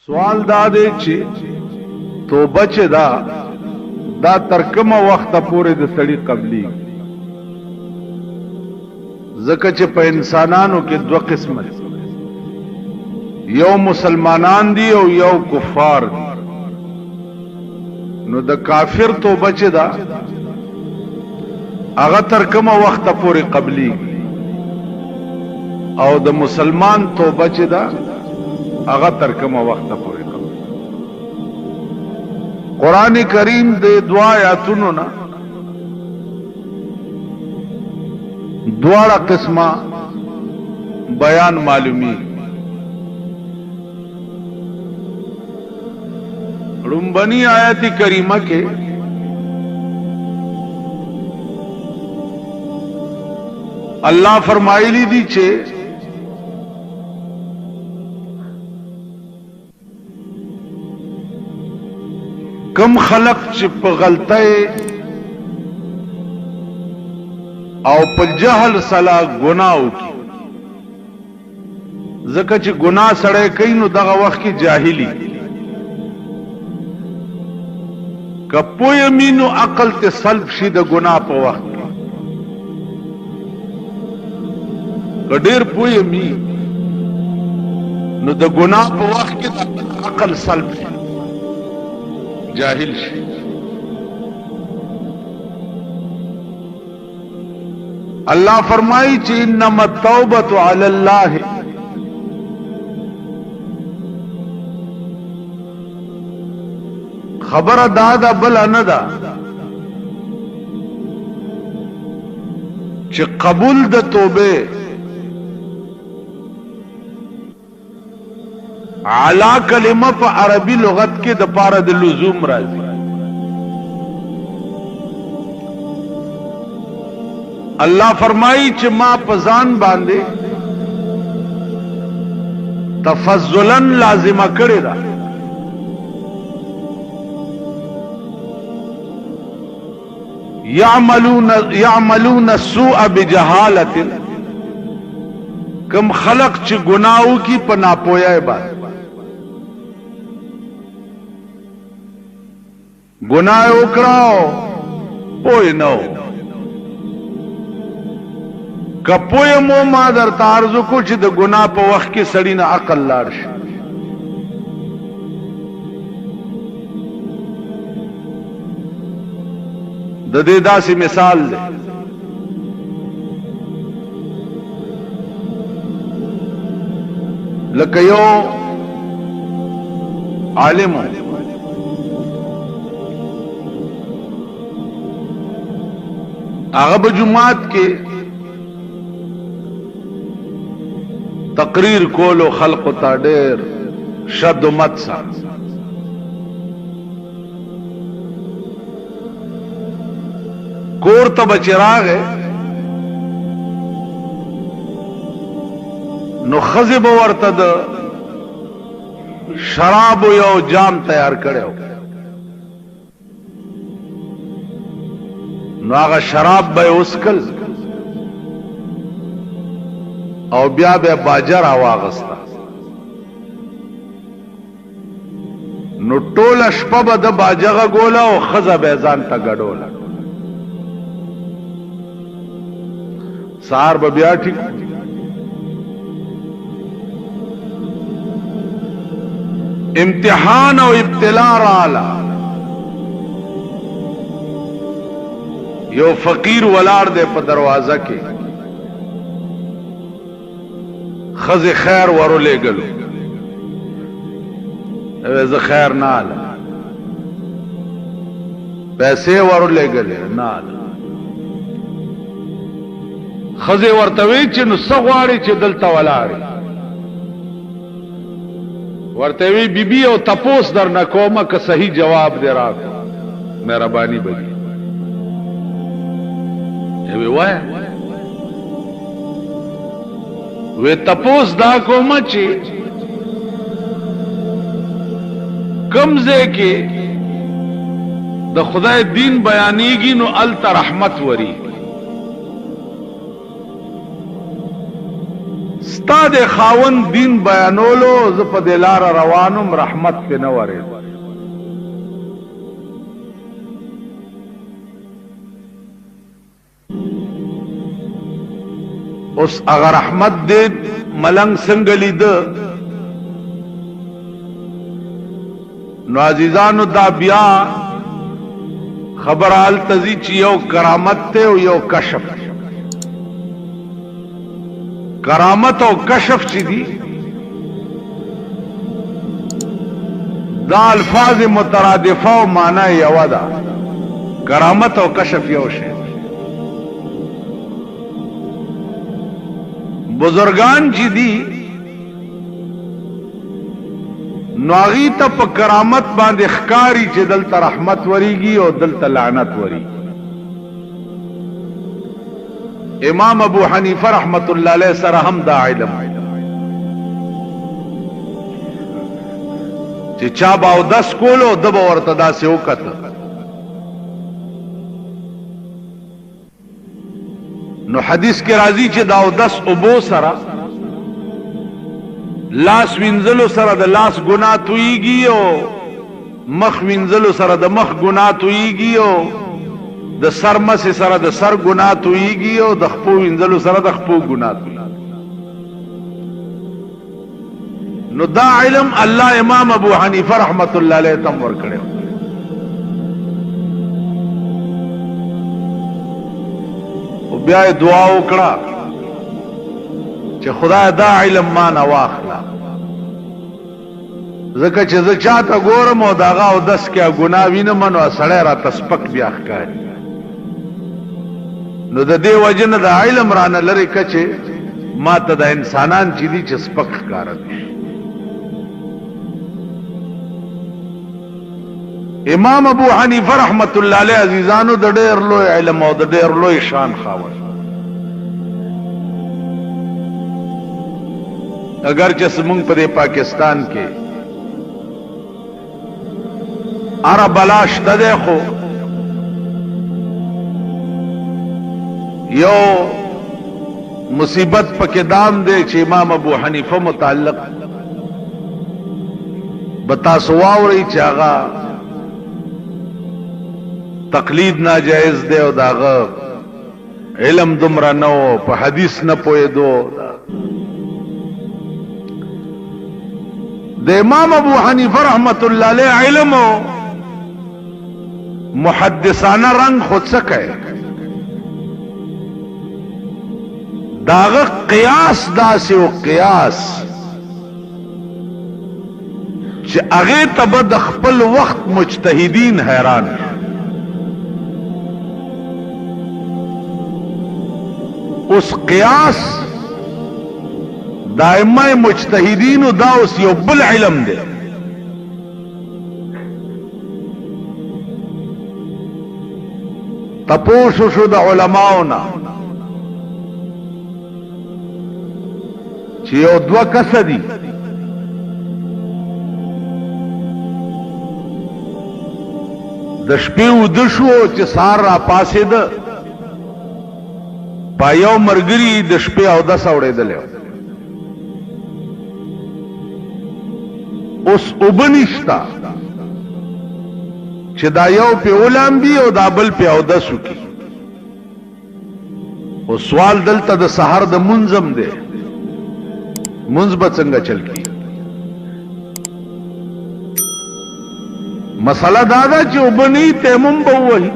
سوال دا دی چې توبه چې دا تر کومه وخته پورې د سړي قبلي ځکه چې په انسانانو کې دوه قسمه دي، یو مسلمانان دي او یو کفار دي. نو د کافر توبه چې دا هغه تر کومه وخته پورې قبلي او د مسلمان توبه چې دا هغه تر کومه وخته پورې قبلي. قرآن کریم د دعا آیاتونو نه دواړه قسمه بیان معلومی. رنبنی آیت کریمه کې اللہ فرمائلی دی چھے کم خلق چھ پا غلطے او پا جہل سلا گناہو کی ذکر چھ گناہ سڑے کئی نو دغا وقت کی جاہلی کپوی امینو عقل تے سلب شی دا گناہ پا وقت کډیر پوی می نو د ګناه په وخت کې د عقل سلب شي، جاهل شي. الله فرمایي چې انما التوبه علی الله خبر دا بل نه ده چې قبول د توبه علا کلمه په عربی لغت کې د پاره د لزوم راځي. الله فرمایي چې ما په ځان باندې تفضلا لازمه کړی ده یعملون السوء بجهاله، کم خلق چې گناہو کی په ناپوهی باندې گناہ اکراو پوئی نو کپوئی مو ما در تارزو کو چی دا گناہ پا وقت کی سڑی نا عقل لارش. دا دے دا سی مثال دے لکیو عالمو آغا جماعت کے تقریر کولو خلق تا ډیر شد و مت سا کور تا بچراغ ہے نو خزب ورته د شراب یو جام تیار کړو نو هغه شراب به اسکل او بیا به باجر واغستا نو ټول شپه به د باجغه ګولا او خزه به ځان ته ګډولا سار به بیا ټیک امتحان او ابتلا رااله یو فقیر ولار دے پا دروازہ کے خز خیر ورو لے گلو اویز خیر نال پیسے ورو لے گلے نال خز ورتوی چی نو سغواری چی دلتا ولاری ورتوی بی بی او تپوس در نکوما که صحیح جواب دے راکو مہربانی بگی وی تپوس دا کوما چی کمزے کے دا خدای دین بیانیگی نو التا رحمت وری استاد خاون دین بیانولو ز په دلار روانم رحمت په نوره. اوس اگر رحمت دې ملنګ څنګه لید نو عزیزانو دا بیا خبر حال تزی چې یو کرامت ته او یو کشف. کرامت او کشف چې دي دا الفاظ مترادفه او معنی یو ده. کرامت او کشف یو شی. بزرگان چې دي نو هغه ته په کرامت باندې ښکاری چې دلته رحمت وریږي او دلته لعنت وریږي. امام ابو حنیفه رحمت الله علیه سره هم دا علم چې چا باو 10 کولو د به ورته داسې وکړه. نو حدیث کې راځي چې دا 10 ابو سره لاس وینځلو سره د لاس ګناه تویږي او مخ وینځلو سره د مخ ګناه تویږي او د سر مس سره د سر ګناه تویږي او د خپو وینځلو سره د خپو ګناه تویږي. نو دا علم الله امام ابو حنیفه رحمت الله علیه تم ورکړو. او بیا دعا وکړه چې خدای دا علم ما نه واخلا ځکه چې زه چاته ګورم او داغه او 10 کې ګناه وینم نو سړی را تسپک بیا ښکاري. نو د دې وجه نه د علم رانه لري کچې ما ته د انسانان چې دي چې سپک ښکاره دي. امام ابو حنیفه رحمت الله علیه عزیزانو د ډېر لوی علم او د ډېر لوی شان خاوند. اگر چې زمونږ په پاکستان کې اره بلاش ده خو یو مصیبت پکې دام دی چې امام ابو حنیفه متعلق بتا سواوري چې هغه تقلید ناجائز دی او داغه علم دومره نو په حدیث نه پوهېدو. د امام ابو حنیفه رحمت الله علیه علم او محدثانه رنگ خود څه کوي داغه قیاس داسې او قیاس چې هغه ته به د خپل وخت مجتهدین حیران. اوس قیاس دائمه مجتهدین دا اوس یو بل علم دی. تپوسو شو د علماؤنا چې یو 2 کس دي د شپې وده شو چې سهار را پاسېده په یو مرګري د شپې او 10 اورېدلې. اوس وبنشتا چې دا یو په اولامبي او دا بل په او 10 کی. او سوال دلته د سحر د منظم دی منځ به څنګه چل کی. مسله دا ده چې وبني تیمم به وایي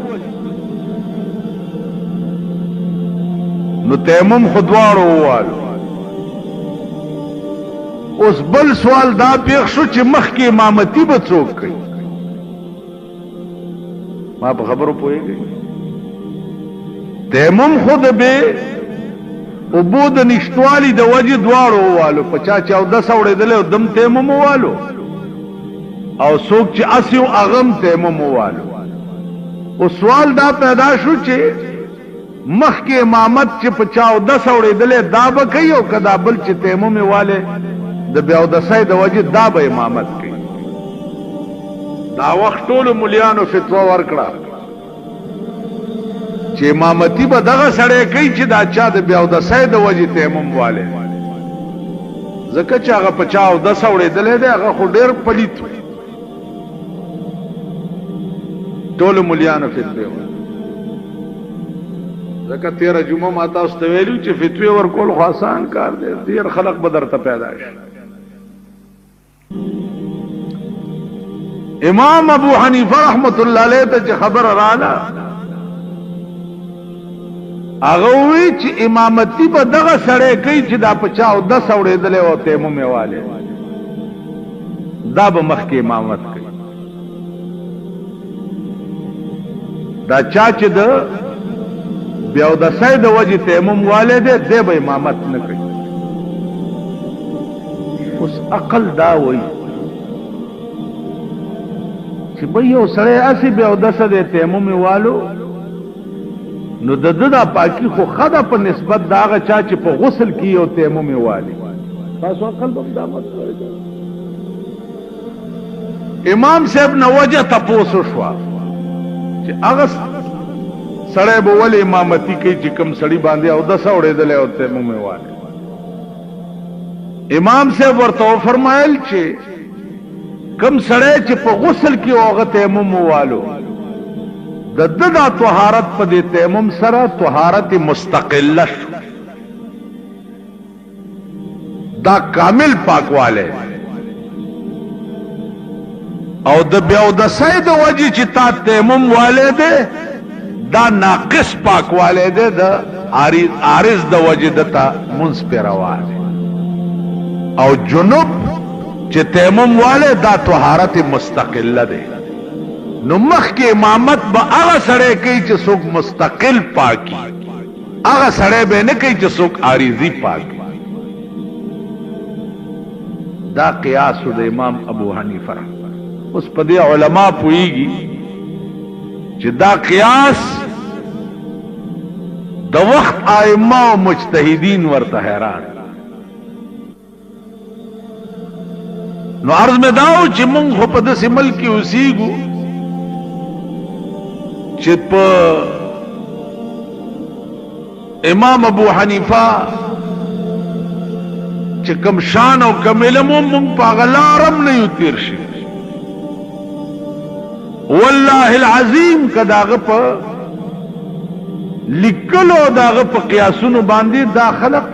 نو تیمم خودوارو ووالو. اوس بل سوال دا پیښ شو چې مخکې امامتي به څوک کوي. ما په خبرو پوهېږئ تیمم خود به اوبو د نشتوالي د وجې دواړو ووالو. په چا چې 10 اورېدلی او دم تیمم ووالو او څوک چې اسیو اغم تیمم ووالو. او سوال دا پیدا شو چې مخکې امامت چې په چا 10 اورېدلی دا به کوي او که دا بل چې تیمم یې والی د بیا 10 د وجې دا به امامت کوي. دا وخت ټولو ملیانو فتوا ورکړه چې امامتي به دغه سړی کوي چې دا چا د بیا 10 د وجې تیمم والی ځکه چې هغه په چا اودس اورېدلی دی هغه خو ډېر پلیت وي ټولو ملیانو فتوې وایي ځکه تېره جمعه ما تاسو ته ویلي چې فتوې ورکول خو آسان کار دی ډېر خلق به درته پیدا شي امام ابو حنیفه رحمت الله علیه ته چې خبره رااله هغه وی چې امامتي به دغه سړی کوي چې دا په چا اودس اورېدلی او تیمم یې والی دا به مخکې امامت کوي دا چا چې د بیا اودسۍ د وجې تیمم والی دی دی به امامت نه کوي اوس عقل دا وایي چې به یو سړی هسې بیا اودسه دی تیمم یې والو نو د ده دا پاکي خو ښه ده په نسبت د هغه چا چې په غسل کې یو تیمم یې والي تاسو عقل به هم دا مسله امام صاحب نه وجه تپوس وشوه چې هغه سړی به ولې امامتي کوي چې کوم سړي باندې اودس اورېدلی او تیمم یې والي امام صاحب ورته وفرمایل چې کوم سړی چې په غسل کې هغه تیمم والو د ده دا طهارت په دې تیمم سره طهارت مستقله شو دا کامل پاکوالی او د بیا اودسۍ د وجې چې تا تیمم والی دی دا ناقص پاکوالی دی د عارض د وجې د تا منځ پې روا دی او جنوب چې تیمم والی دا طهارت مستقله دی نو مخکې امامت به هغه سړی کوي چې څوک مستقل پاکي هغه سړی به نه کوي چې څوک عارضي پاکي دا قیاس د امام ابو حنیفه اوس په دې علما پوهیږي چې دا قیاس د وخت ائمه او مجتهدین ورته حیران نو عرض مې داو چې مونږ خو په داسې ملک کې اوسېږو چې په امام ابو حنیفه چې کم شان او کم علم مونږ په هغه لارم نه یو تیر شي والله العظیم که د هغه په لیکلو د هغه په قیاسونو باندې دا خلق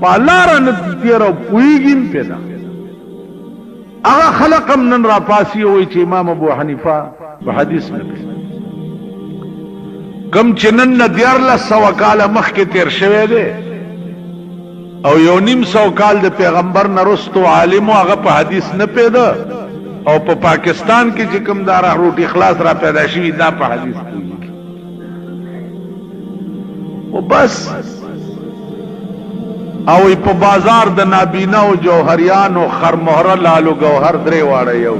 په لاره نه تیر او پوهېږي هم پرې ده هغه خلق هم نن راپاسي وایي چې امام ابو حنیفه په حدیث نه کوي کم چې نن نه 1400 کاله مخکې تیر شوی دی او 1.5 کال د پیغمبر نه رستو عالمو هغه په حدیث نه پیدا او په پاکستان کې چې کوم دارا روټي خلاص را پیدا شوی دا په حدیث کوي او بس او په بازار د نابینا او جوهریانو خرمهره لالو گوهر درې واړه یو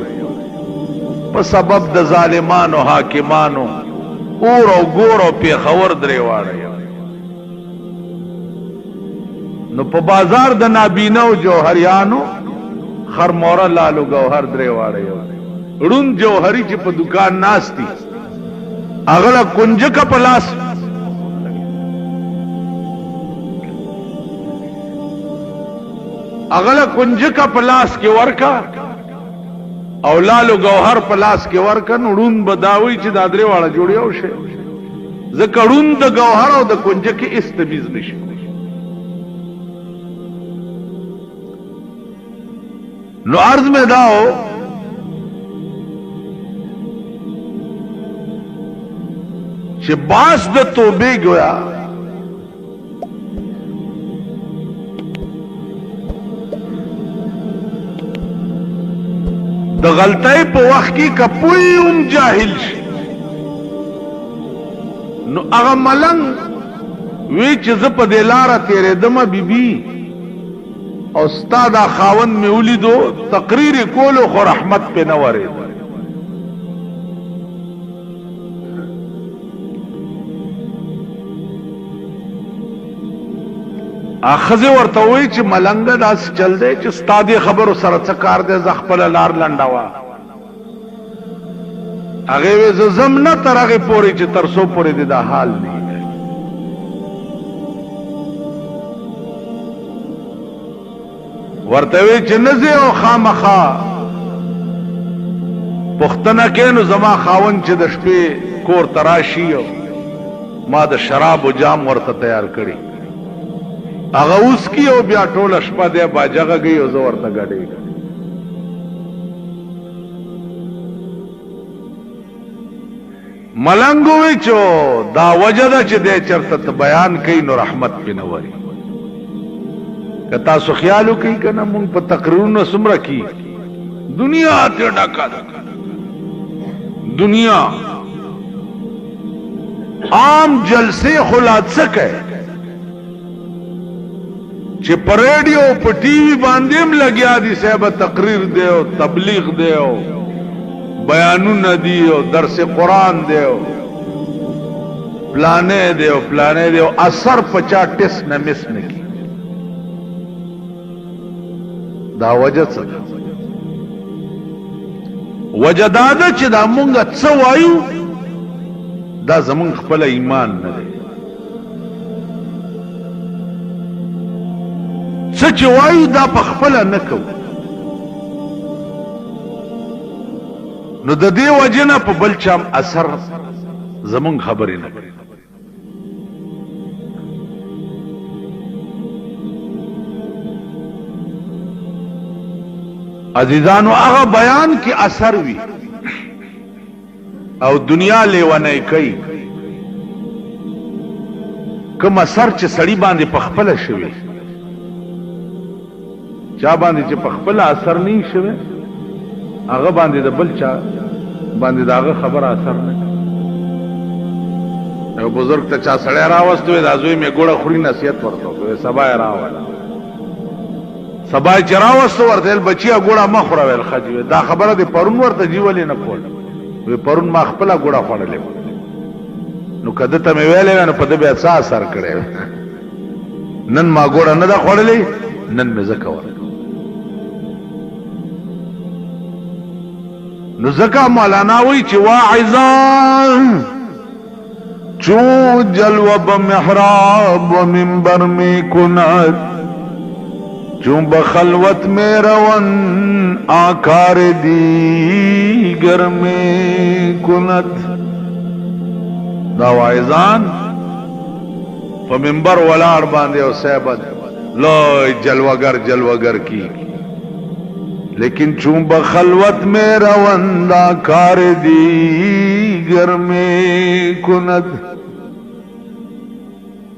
په سبب د ظالمانو حاکمانو اور او ګور او پیښور درې واړه یو نو په بازار د نابینا او جوهریانو خرمهره لالو گوهر درې واړه یو ړوند جوهری چې په دکان ناشتي اغله کنجکه په لاس اغله کنجکه په لاس کې ورکا او لالو گوهر په لاس کې ورکا نړون بداوي چې دا درې واړه جوړیو شي ځکه ړوند د گوهر او د کنجکه استمیز نشي نو عرض میں داو چې باس د توبې گویا د غلطۍ په وخت کې کپوی هم جاهل شي نو هغه ملنګ وی چې زه په دې لاره تېرېدم بیبي او ستا دا خاوند مې ولیدو تقریر کولو خو رحمت پې نه ورېد ښځې ورته وایي چې ملنګه داسې چل دی چې ستا دې خبرو سره څه کار دی زه خپله لار لنډوه هغې وی زه ځم نه تر هغې پورې چې تر څو پورې دې دا حال نه ورته وی چې نزه او خامخا پختنه کینو زما خاون چې د شپې کور تراشی ما د شراب او جام ورته تیار کړی هغه اوس کی او بیا ټول شپه دی باجغه گئی او زه ورته غړې ملنګ وی چو دا وجدا چې د چرته بیان کین نو رحمت پنوري کتا سو خیالو کوي کنه مونږ په تقریرونو سمره کی دنیا ته ډکا دنیا عام جلسے خلات سکے چې په ریډیو په ټي وي باندې هم لګیا دي صاحب تقریر دی او تبلیغ دی او بیانونه دی او درس قرآن دی او پلانې دی او اثر پچا ټس نه مس نه کی دا وجه څه وجداده چې دا مونږ څه وایو دا زمون خپل ایمان نه دی څه چې وایو دا په خپل نه کوو نو د دې وجه نه په بل چا اثر زمون خبرې نه کوي عزیزانو هغه بیان کې اثر وی او دنیا لیونه کوي کوم اثر چې سړی باندې پخپله شوی چا باندې چې پخپله اثر نه شوی هغه باندې د بل چا باندې داغه خبر اثر نه یو بزرگ ته چا سړی راوستو دا زوی می ګوړه خوري نصیحت ورته سبا راوړل سبا چې راوستو ورته بچیا ګوړه مخوره ویل خجوي دا خبره دې پرون ورته جیولې نه کول وی پرون ما خپل ګوړه خوړلې نو کده ته ویلې نو په دې بیا څه اثر کړي نن ما ګوړه نه دا خوړلې نن مې زکه ور نو زکه مولانا وی چې واعظان چو جلوه بمحراب و منبر میں کنات چون بخلوت میں روان آکار دیگر میں کنت دا واعظان فمنبر ولار باندے او سیبت لوی جلوگر کی لیکن چون بخلوت میں روان آکار دیگر میں کنت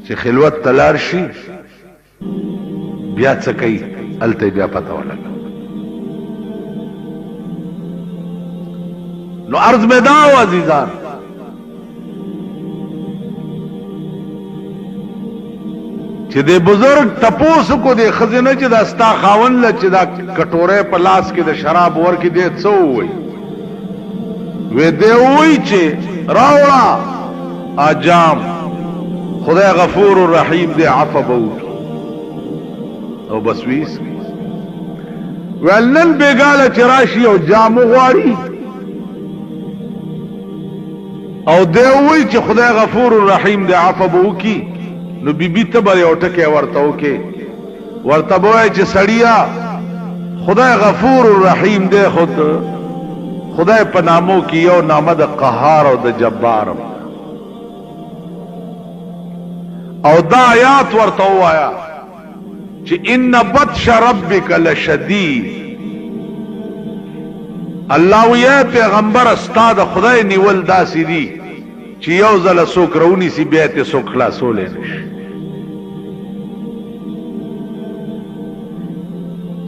چه خلوت تلار شي بیا څه کوي الته بیا پته ولګا نو عرض میں داو عزیزان چې دې بزرگ تپوس کو دې خزینه چې دا ستا خاون ل چې دا کټوره په لاس کې د شراب ور کې دې څو وي وې دې وای چې راوړه اجام خدای غفور الرحیم دې عفو بو او بس ویس ولنن بیگاله چراشی او جامو غواړي او دی وی چې خدای غفور الرحیم دې عفو بو کی نو بیبي ته به یو ټکی ورته وکي ورته وای چې سړیا خدای غفور الرحیم دې خدای په نامو کې یو نامه د قهار او د جبار او دا آیات ورته وایا چې ان بطش ربک لشدید الله وی پیغمبر استاد خدای نیول داسې دي چې یو ځل څوک رونی سی بیا ته څوک خلاصول نه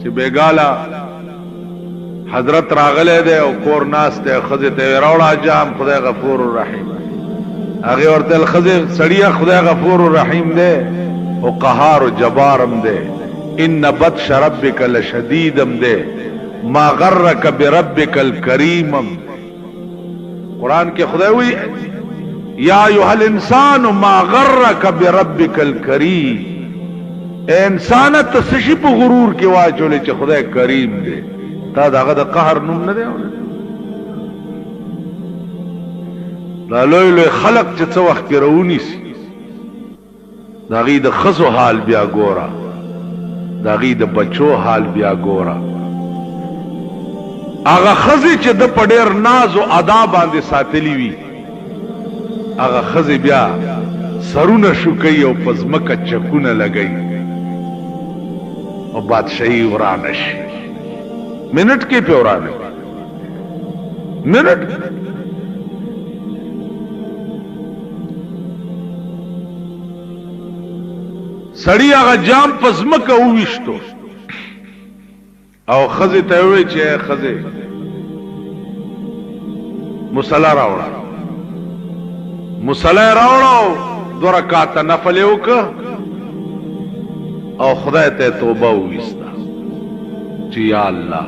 چې بیګالا حضرت راغله ده او کور ناس ته خزه ته راوړه جام خدای غفور الرحیم هغه ورته الخزه سړیا خدای غفور الرحیم ده او قهار و جبارم دے ان بطش ربک لشدیدم دے ما غرک بربک الکریمم قرآن کے خدای ہوئی یا ایوہ الانسان ما غرک بربک الکریم اے انسانت تسشی پا غرور کی واجولے چے خدای کریم دے تا دا غد قهر نم ندے دا لوی لوی خلق چے چو وقت کی رونی سی دا غی دا خزو حال بیا گورا دا غي د بچو حال بیا ګورا هغه خزي چې د پډیر ناز او ادا باندې ساتلی وي هغه خزي بیا سرونه شوکي او پزمکه چکونه لګي او بادشاہي ورانه شي منټ کې په ورانه منټ سړی هغه جام پزمکه وويشتو او خزي ته وی چې خزي مصلا راوړه مصلا راوړه 2 رکعات نفل وکړه او خدای ته توبه وستا چې یا الله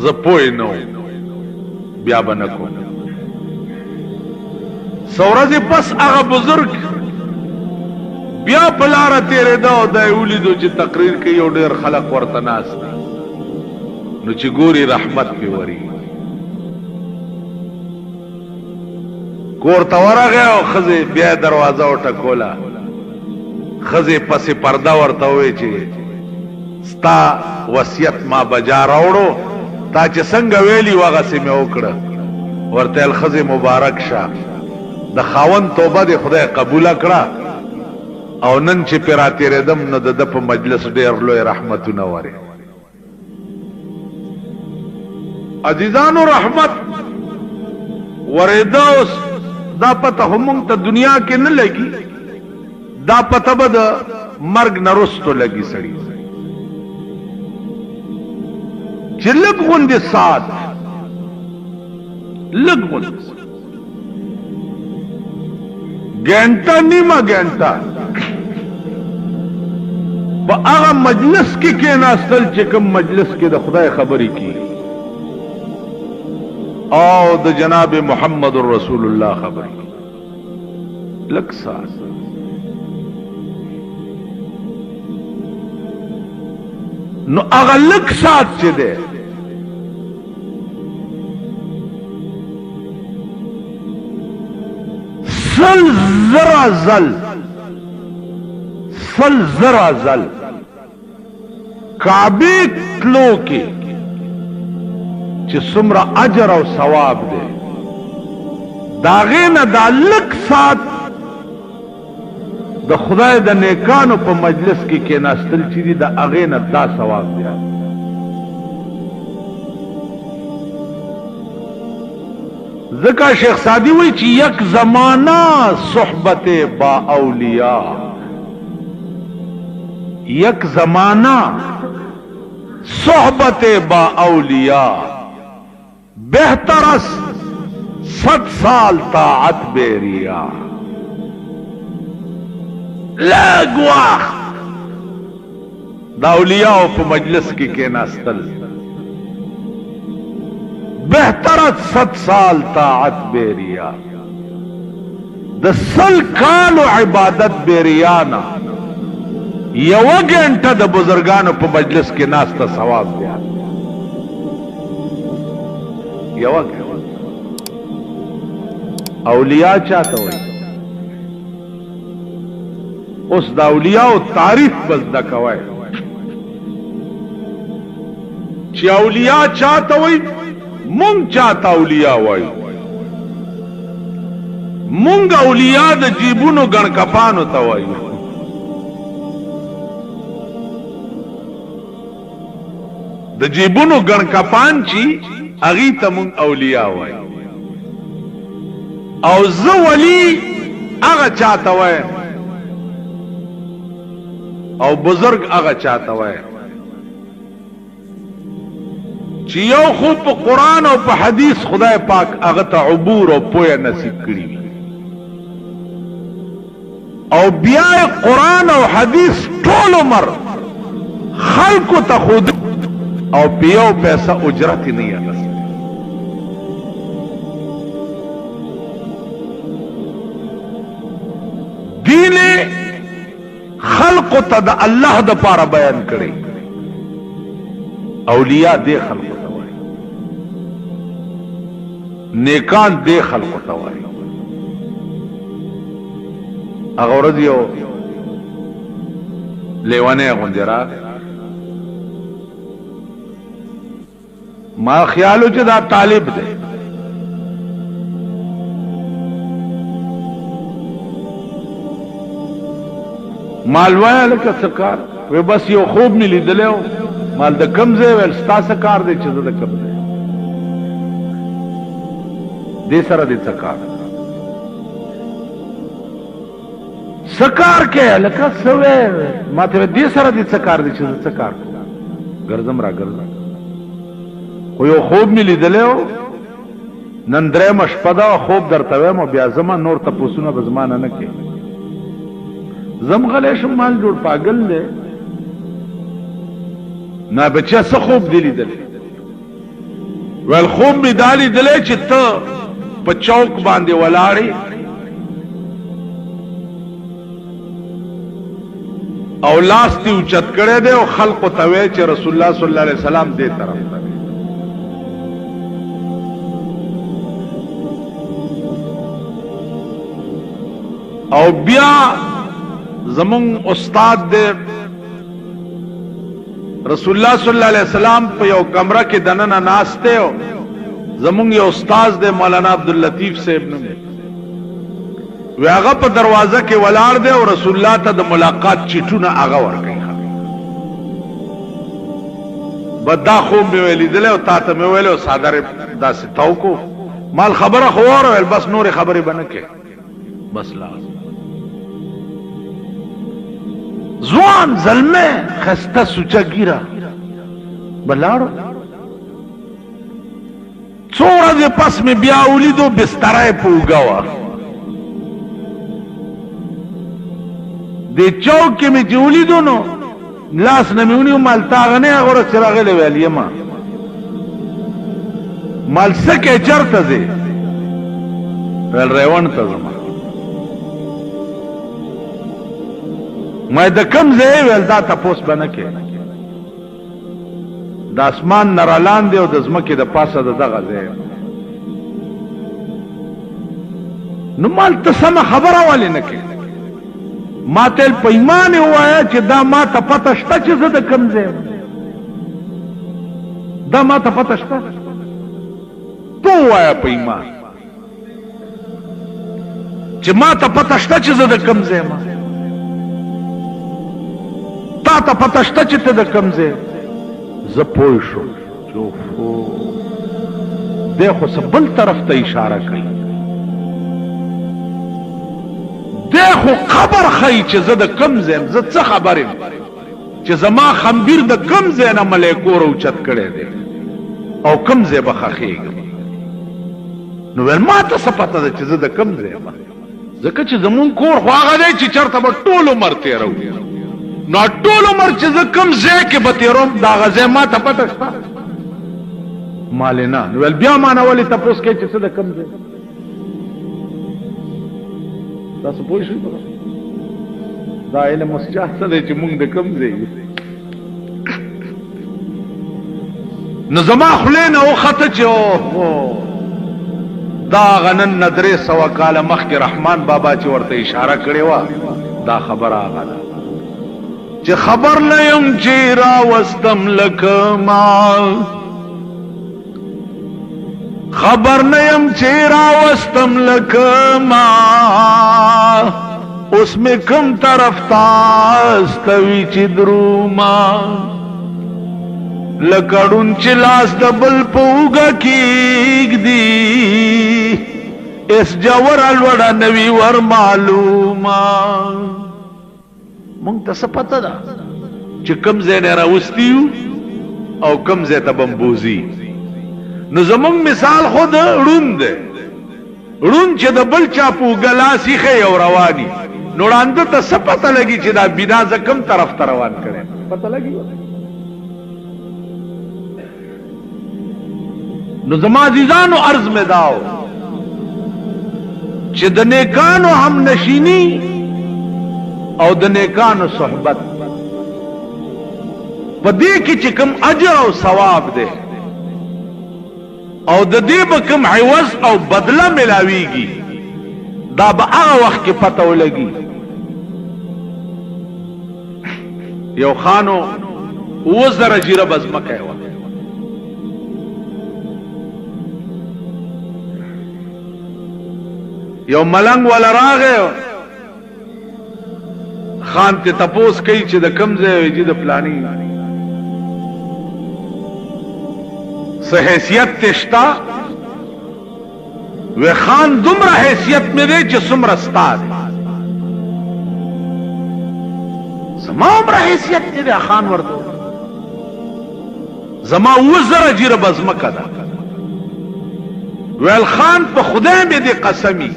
زه پوه نو بیا بنکو سورځ پس هغه بزرگ بیا پلاره تیرې دا او دای ولیدو چې تقریر کوي او ډېر خلق ورته ناس نو چې ګوري رحمت پی وری کور ته ورغه او خزه بیا دروازه وټکولا خزه پسې پرده ورته وې چې ستا وصیت ما بجا راوړو تا چې څنګه ویلی وغه سي مې وکړه ورته الخزه مبارک شه د خاون توبه د خدای قبول کړه او نن چې پیراتې ردم نو د په مجلس ډېر لوی رحمتونه وره عزیزانو رحمت ورېدا اوس دا پته هم ته دنیا کې نه لګي دا پته به د مرګ نه رستو لګي سړي چې لږ غوندې سات لږ غوندې ګنټه نیمه ګنټه په هغه مجلس کې کېناستل چې کوم مجلس کې د خدای خبرې کی او د جناب محمد رسول الله خبرې لک سات نو هغه لک سات چې ده سل زرا زل کعبه تلو کې چې څومره اجر او ثواب ده داغه نه د لک سات د خدای د نیکانو په مجلس کې کېناستل چې د هغه نه دا ثواب دی ذکا شیخ سادی وی چې یک زمانہ صحبت با اولیاء یک زمانہ صحبت با اولیاء بہتر 100 سال طاعت بیریا لږ وخت د اولیاء په مجلس کې کېناستل بہتر 100 سال طاعت بیریا د 100 کالو عبادت بیریانا یو غنټه د بزرګانو په مجلس کې ناسته ثواب دی یو اولیاء چاته وي اوس د اولیاء تعریف بس د کوي چې اولیاء چاته وي مونږ چاته اولیاء وای مونږ اولیاء د جیبونو ګڼ کپانو ته وای د جیبونو ګڼ کپان چې اغي ته مونږ اولیاء وای او زه ولی هغه چاته وای او بزرگ هغه چاته وای چې یو خو په قرآن او په حدیث خدای پاک هغه ته عبور او پوهه نصیب کړي او بیا قرآن او حدیث ټول عمر خلقو ته خود او پیو پیسہ اجرت نه یې دین خلقو ته د الله د پاره بیان کړي اولیاء دے خلقو توائی نیکان دے خلقو توائی اغورد یو لیوانه غوندې راغی. ما خیالو چې دا طالب دی. مال وایه لکه څه کار؟ وی بس یو خوب مې لیدلی و. مال د کم ځای ویل ستا څه کار دی چې زه د کم ځای دې سره دې څه کار؟ څه کار کې لکه څه وی؟ ما ته دې سره دې څه کار دی چې زه څه کار کوم؟ ګرځم را ګرځم خو یو خوب مې لیدلی و. نن درېیمه شپه ده خوب درته وایم او بیا زما نور تپوسونه به زما نه کوې. زم غلی شم مال جوړ پاگل دی. نه بچیا څه خوب دی لیدلی؟ ویل خوب مې دا لیدلی چې ته په چوک باندې ولاړې او لاس دې اوچت کړی دی او خلقو ته وایې چې رسول الله صلی الله علیه وسلم دې طرف ته دی. او بیا زمون استاد دے رسول اللہ صلی اللہ علیہ وسلم په یو کمره کې دننه ناسته او زمون یو استاد دے مولانا عبداللطیف صاحب نوم وی هغه په دروازه کې ولاړ دی او رسول الله ته د ملاقات چټونه هغه ورکړي. بدا خوب مې ویلیدل او تا ته مې ویل او صادره داسې تاو کو مال خبره خو وره بس نور خبرې بنه کې بس لازم زوان زلمه خسته سوچه گیره بلاړو. څو ورځې پس مې بیا ولیدو بستره یې په اوږه وه. دې چوک کې مې چې ولیدو نو لاس نه مې ونیو مال تا هغه نه هغه ورځ چې راغلی ویل یما مال څه کې چېرته ځې؟ ویل ریوڼ ته ځم. ما د کم ځای ویل دا تپوس به نه کې د اسمان نه رالاندې او د ځمکې د پاسه د دغه ځای نو مال ته سمه خبره ولې نه کې؟ ما ته په ایمان ووایه چې دا ما ته پته شته چې زه د کم ځای دا ما ته پته شته؟ تو ووایه په ایمان چې ما ته پته شته چې زه د کم ځای ما تا ته پته شته چې ته د کم ځای؟ زه پوه شوم چې دی خو څه بل طرف ته اشاره کوي. دی خو خبر ښیي چې زه د کم ځای یم. زه څه خبر یم چې زما خمبیر د کم ځای نه ملیکو راوچت کړی دی او کم ځای به ښخېږم. نو ویل ما ته څه پته ده چې زه د کم ځای یم؟ ځکه چې زمونږ کور خو هغه دی چې چېرته به ټول عمر تېروو. نو ټول عمر چې زه کم ځای کې به تېروم د هغه ځای ما ته پته شته؟ مالې نه. نو ویل بیا ما نه ولې تپوس کوې چې څه د کم ځای؟ تاسو پوه شئ دا علم اوس چا څه دی چې مونږ د کم ځای یو؟ نو زما خولې نه وخته چې دا هغه نن نه 300 کاله مخکې رحمان بابا چې ورته اشاره کړې وه دا خبره هغه ده چې خبر نه یم چې راوستم لکه ما خبر نه یم چې راوستم لکه ما اوس مې کوم طرف ته استوي چې دروما لکه ړوند چې لاس د بل په اوږه کېږدي اس جوره لوړه نوي ور معلومه. مونږ ته څه پته ده چې کوم ځای نه راوستي یو او کوم ځای ته بمبوزي؟ نو زمونږ مثال خو د ړوند دی. ړوند چې د بل چا په اوږه لاس ایښی او رواني نو ړانده ته څه پته لګي چې دا بنا زه کوم طرف ته روان کړی؟ پته لګي؟ نو زما عزیزانو عرض مې داو چې د نیکانو هم نشینی او د نیکانو صحبت په دې کې چې کوم اجر او ثواب دی او د دې به کوم عوض او بدله ملاویږي دا به هغه وخت کې پته ولګي یو خانو 2000 جیره بزمکه و یو ملنګ ولا راغه خان ته تپوس کوي چې د کم ځای وي د پلاني سه حیثیت تشتا و خان دومره حیثیت مې دی چې څومره ستا دی زما عمره حیثیت مې دی خان ورته زما 2000 جیره بزمکه ده ویل خان په خدای مې دی قسمی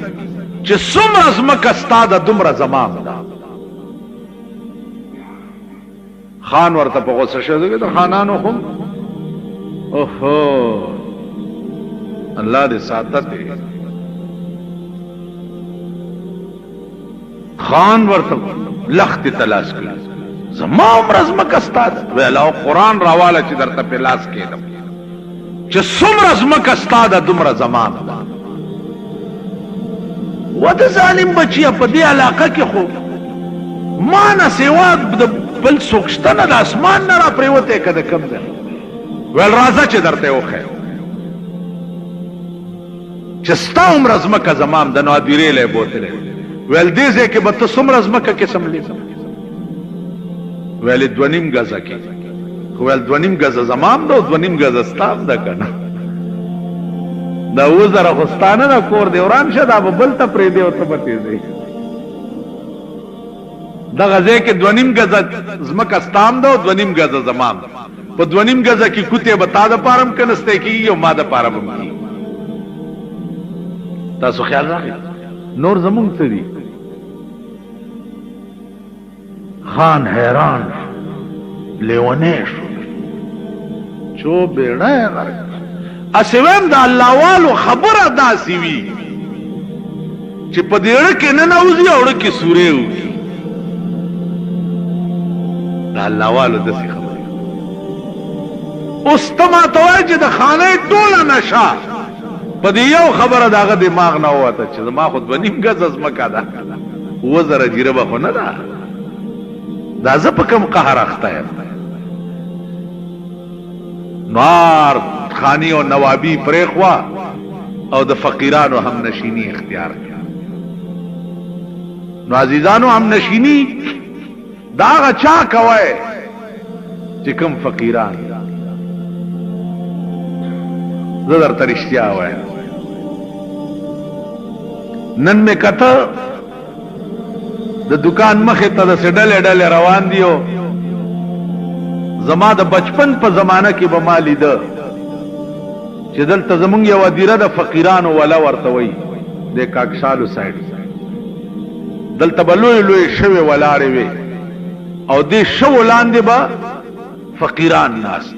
چې څومره زمکه ستا ده دومره زما ده خان ورته په غوسه شو د خانانو خو اوهو الله دې ساتت خان ورته لخت تلاش کړ زما عمر زمکه استاد ویلاو قران راواله چې درته په لاس کېدم چې څومره زمکه استاد دومره زمان وته ظالم بچیا په دې علاقه کې خو ما نه سیوا بل سوکشتنه د اسمان نه را پریوته کده کم ده ول راځه چې درته وخه چې ستا عمر زمکه زمام د نادیرې له بوتله ول دې ځکه به ته څومره زمکه کې سملې ول 2.5 غزه کې ول 2.5 غزه زمام دو 2.5 غزه ستاف ده کنه دا وزره غستانه نه کور دی وران شه دا بل ته پرې دی او ته به تیزی دا غزه کې 2.5 غزه زمکه ستام دو 2.5 غزه زمام په 2.5 غزه کې کوته بتا د پارم کنسته کې یو ما د پارم کی تاسو خیال راغی نور زمونږ څه دي خان حیران لیونه شو چو بیڑا اسویم دا اللہ والو خبر داسی وی چی پا دیڑا کے نناوزی اوڑا کی سورے ہوگی دا اللہ والو دسی خبر اس تما توائی چی دا خانے تولا نشا پا دیو خبر داغا دماغ نا ہوا تا چی دا ما خود بنیم گز از مکا دا وزر جیربا خو ندا دا زپ کم قهر اخته نار خانی او نوابی پریخوا او د فقیرانو هم نشینی اختیار کړه نو عزیزانو هم نشینی دا چا کوي چې کوم فقیران زدر ترشتیا وای نن می کته د دکان مخه ته د سډلې ډلې روان دیو زما د بچپن په زمانہ کې به مالی ده چې دلته زمونږ یو دیره د فقیرانو ولا ورته وای د کاکشالو سایډ دلته بلوي لوی شوی ولاړې وي او دې شو لاندې به فقیران ناس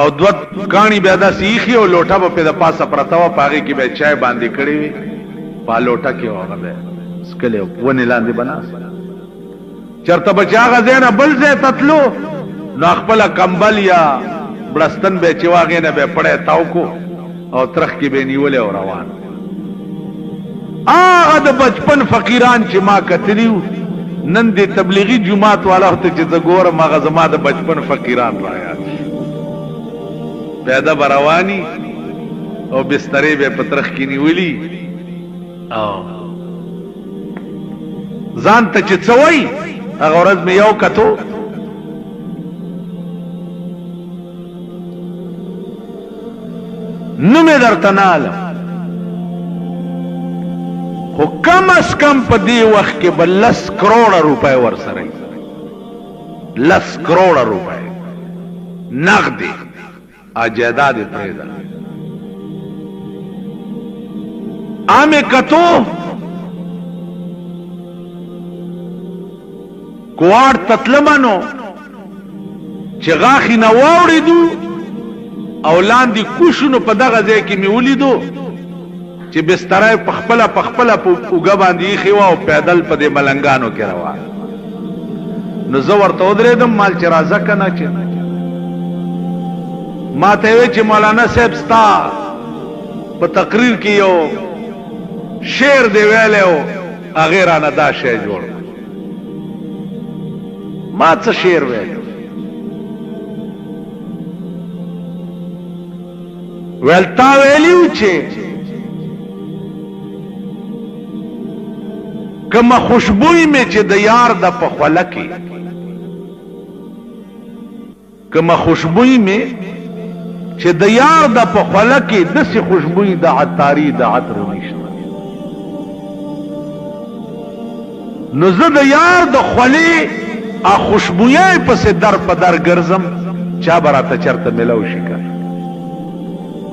او دوت کانی به دا سیخي او لوټه په د پاسه پرتاوه پاږي کې به چای باندې کړی وي په لوټه کې وغه به سکله ونه لاندې بنا چرته بچاغه زینا بل زه تتلو نو خپل کمبل یا بلستن به چواغې نه به پړې تاو کو او ترخ کې به نیولې او روان هغه د بچپن فقیران چې ما کتلیو نن دې تبلیغی جماعت والا ته چې زګور ما غزما د بچپن فقیران رایا پیدا بروانی او بسترې به پترخ کې نیولې او ځان ته چې څوي هغه ورځ مې یو کتو نو مې درته نالم خو کم از کم په دې وخت کې به 10 کروڑه روپۍ ورسره 10 کروڑه روپۍ نغدي اجداد پرېدا آمه کتو کوار تطلمانو چې غاخي نه واوړېدو او لاندې کوشونو په دغه ځای کې مې ولیدو چې بسترای پخپله اوږه باندې ایښې وه او پیدل په دې ملنګانو کې روان نو زه ورته ودرېدم مال چې راځه که نه چې ما ته وی چې مولانا صاحب ستا په تقریر کې یو شعر دی ویلی و هغې رانه دا شی جوړ ما څه شعر ویل تا ویلیو چې کما خوشبوئی میں چې د یار د په خوله کې کما خوشبوئی میں چې د یار د په خوله کې داسې خوشبوئی د عطاري د عطر نشته نو زه د یار د خولې خوشبویۍ پسې در په در ګرځم چا به راته چېرته میلو شي که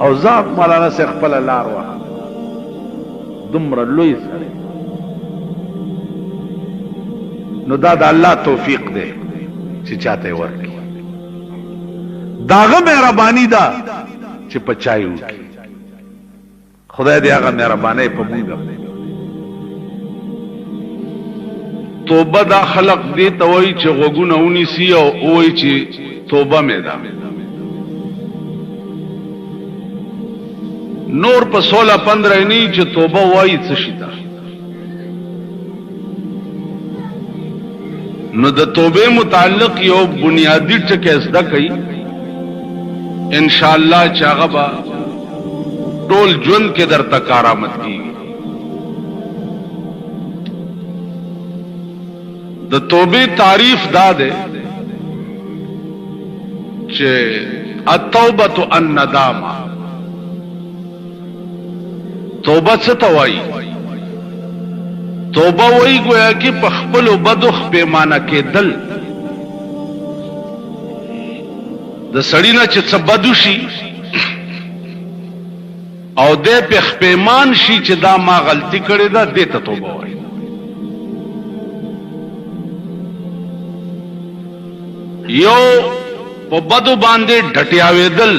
او ذات مولانا سے خپله لار وه دومره لوی سړی نو دا د الله توفیق دی چې چاته یې ورکړي د هغه مهرباني ده چې په چا یې وکړي خدای دې هغه مهربانۍ په موږ توبه دا خلق دې ته وایي چې غوږونه ونیسي او وایي چې توبه مې ده نور په 16-15 نه چې توبه وایي څه شي ده نو د توبه متعلق یو بنیادی ټکی زده کوي ان شاء الله چې هغه به ټول ژوند کې درته کارآمد کیږي د توبه تعریف دا ده چې التوبه الندامه توبه څه ته وایي توبه وایي گویا کې په خپلو بدو پیمانه کېدل د سړي نه چې څه بدو شي او دې په پیمان شي چې دا ما غلطي کړې ده دې ته توبه وایي یو په بدو باندې ډټیاوېدل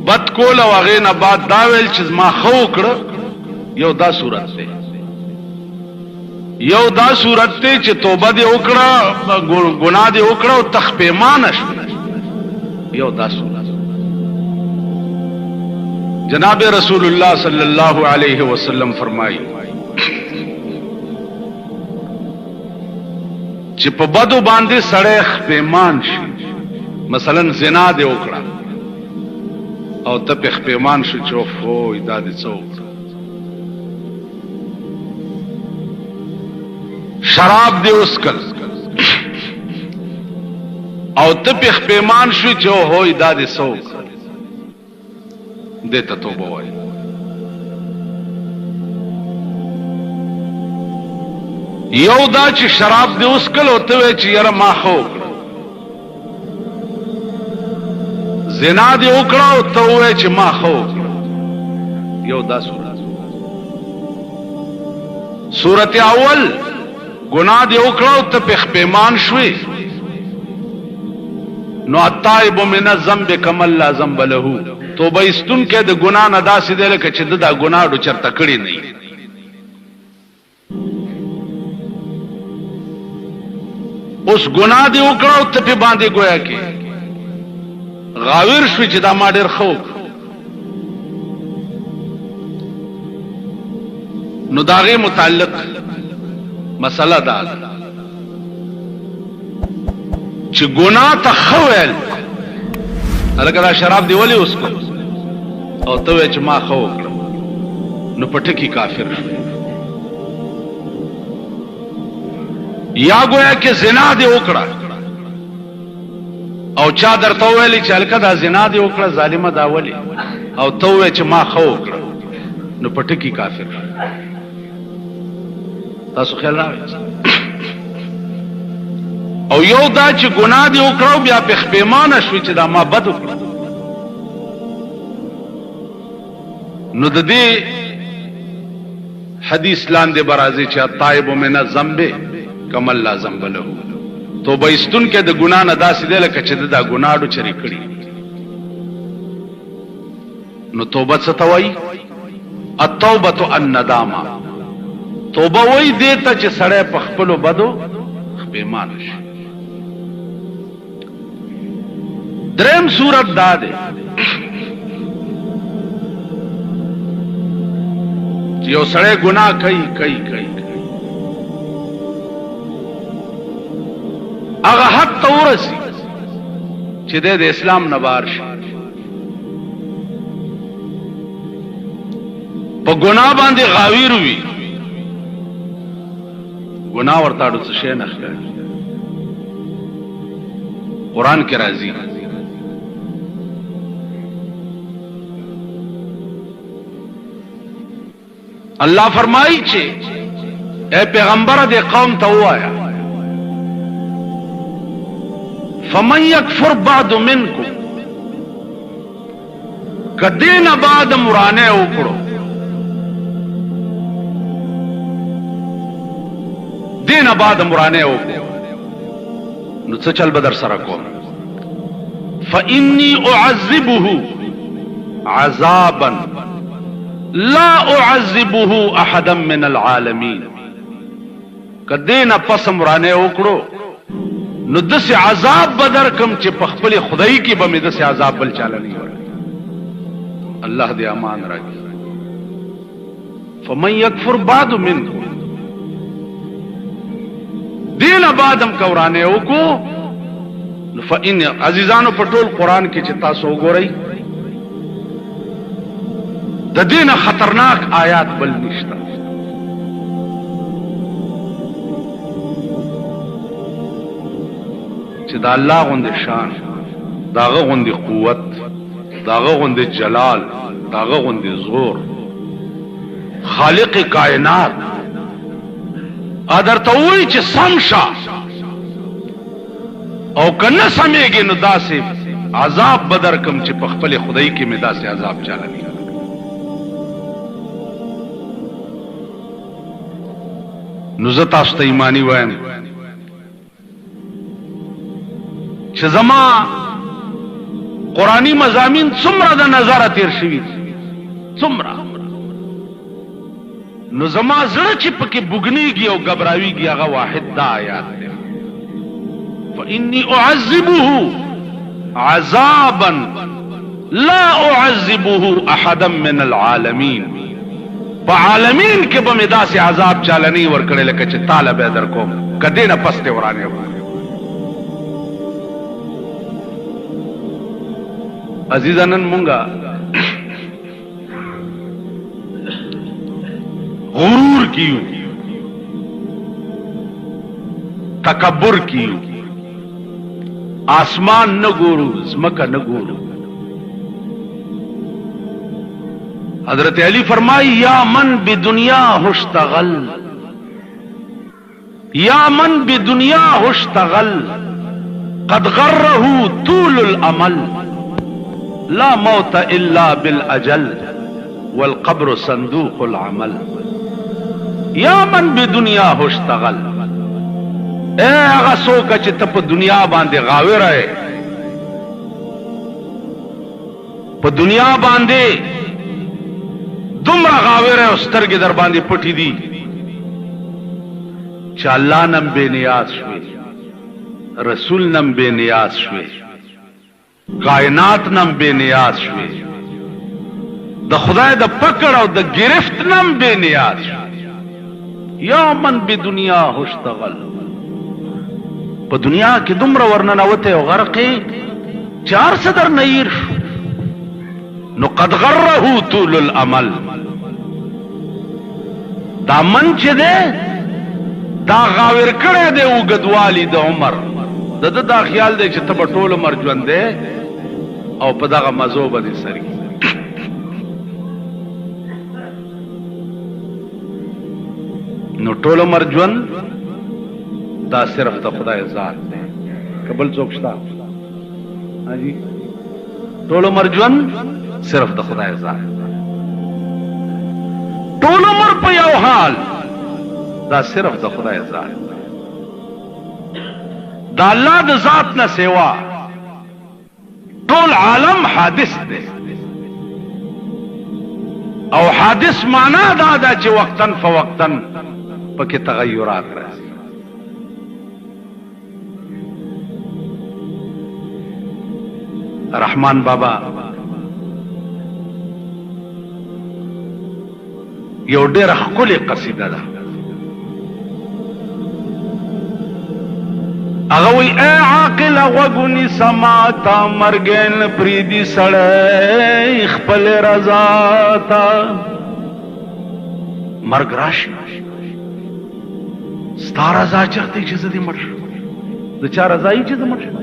بد کول او هغې نه بعد دا ویل چې ما ښه وکړه یو دا صورت دی یو دا صورت دی چې توبه دې وکړه ګناه دې وکړه او تخپیمانه شوه یو دا صورت جناب رسول الله صلی الله علیه وسلم فرمایي چې په بدو باندې سړی خپیمان شي مثلا زنا دې وکړه او ته په خپیمان شو چې اوه دا دې څه وکړه شراب دې وسکل او ته په خپیمان شو چې اوه دا دې څه وکړه دې ته توبه وایي یو دا چې شراب دې وسکل او ته وایې چې یاره ما ښه وکړه زنا دې وکړه او ته وایې چې ما ښه وکړه یو دا صورت اول گناہ دې وکړه او ته په خپیمان شوې نو التائب من الذنب کمن لا ذنب له توبه استونکې د ګناه نه داسې دی لکه چې دا ګناه ډو چرته کړی نه اوس ګناه دې وکړه او ته په باندې گویا کې غاویر شوې چې دا ما ډېر ښه وکړه نو د هغې متعلق مسله دا چې ګناه ته ښه ویل هلکه دا شراب دې ولې وڅښل او ته وایې چې ما ښه وکړه نو په ټکي کافر شو یا گویا کې زنا دې وکړه او چا درته وویلې چې هلکه دا زنا دې وکړه ظالمه دا ولې او ته وایې چې ما ښه وکړه نو په ټکي کافر شو تاسو خیال راوي او یو دا چې ګناه دې وکړه بیا په خپیمانه شوې چې دا ما بد وکړه نو د دې حدیث لاندې به راځي چې التائب من الذنب کمن لا ذنب له توبه ایستونکې د ګناه نه داسې دی لکه چې دا ګناه ډو چرې کړي نو توبه څه ته وایي التوبه الندامه توبه وایي دې ته چې سړی په خپلو بدو خپیمانه شي دریم صورت دا دی چې یو سړی ګناه کوي هغه حد ته ورسي چې د اسلام نه بار شي په ګناه باندې غاویر وي ګناه ورته څه شي نه ښکاري قرآن کې راځي الله فرمایي چې اے پیغمبر دې قوم ته وایا فمن يكفر بعد منكم کدین بعد مرانه وکړو دین بعد مرانه وکړو نو څه چل بدر سره کوم فإني أعذبه عذابا لا أعذبه أحدا من العالمين کدین پس مرانه وکړو نو دس عذاب بدر کم چې په خپل خدای کې به مې دس عذاب بل چاله نه ورکړي الله دې امان راکړي فمن يكفر بعد منكم دین بعدم کورانه وکړو فإن عزیزانو په ټول قران کې چې تاسو وګورئ د دین خطرناک آیات بل نشته چې دا الله غوندې شان داغه غوندې قوت داغه غوندې جلال داغه غوندې زور خالق کائنات ادر ته وایي چې سمشا او کنه سمېږي نو داسې عذاب بدر کم چې په خپل خدای کې مې داسې عذاب چاله نه نو زه تاسو ته ایمانی وایم چې زما قرآنی مضامین څومره د نظره تیر شوي څومره نو زما زړه چې پکې بوګنیږي او غبراویږي هغه واحد دا آیات دی فإني أعذبه عذابا لا أعذبه أحدا من العالمين فعالمین کې به مې داسې عذاب چاله نه ورکړی لکه چې تاله به در کوم کدی نه پس دې ورانې عزیزانن مونږه غرور کیو تکبر کیو آسمان نه ګورو زمکه نه ګورو حضرت علی فرمائی یا من بدنیا اشتغل یا من بدنیا اشتغل قد غره طول الامل لا موت الا بالاجل والقبر صندوق العمل یا من بدنیا اشتغل اے هغه څوک چې ته په دنیا باندې غاوی رہے په دنیا باندې دومره غاوی رہے او سترګې در باندې پټې دي چې الله نم بے نیاز شوي رسول نم بے نیاز شوي کائنات نم بے نیاز شوي د خدای د پکړ او د گرفت نم بے نیاز شوي یا من بدنیا اشتغل په دنیا کې دومره ورننوته او غرقې چار صدر نیر شو نو قد غره طول الامل دا من چې ده دا غاور کړی دی وګدوالی د عمر د دا خیال دی چې ته په ټول عمر ژوند دی او په دغه مزو باندې سری نو ټول عمر ژوند دا صرف د خدای ذات دی قبل څوک شته حاجی ټول عمر ژوند صرف د خدای ذات ټول عمر په یو حال دا صرف د خدای ذات دا الله د ذات نه سوا ټول عالم حادث دی او حادث معنا دا ده چې وقتن فوقتن پکې تغیرات راځي رحمان بابا یو ډېر ښکلې قصیده ده هغه وی اے عاقل غوږونی سما تا مرګن پریدي سړی خپل رضا تا مرګ راشي ستا رضا چاته چې زه دې مړ شم د چا رضا یې چې زه مړ شم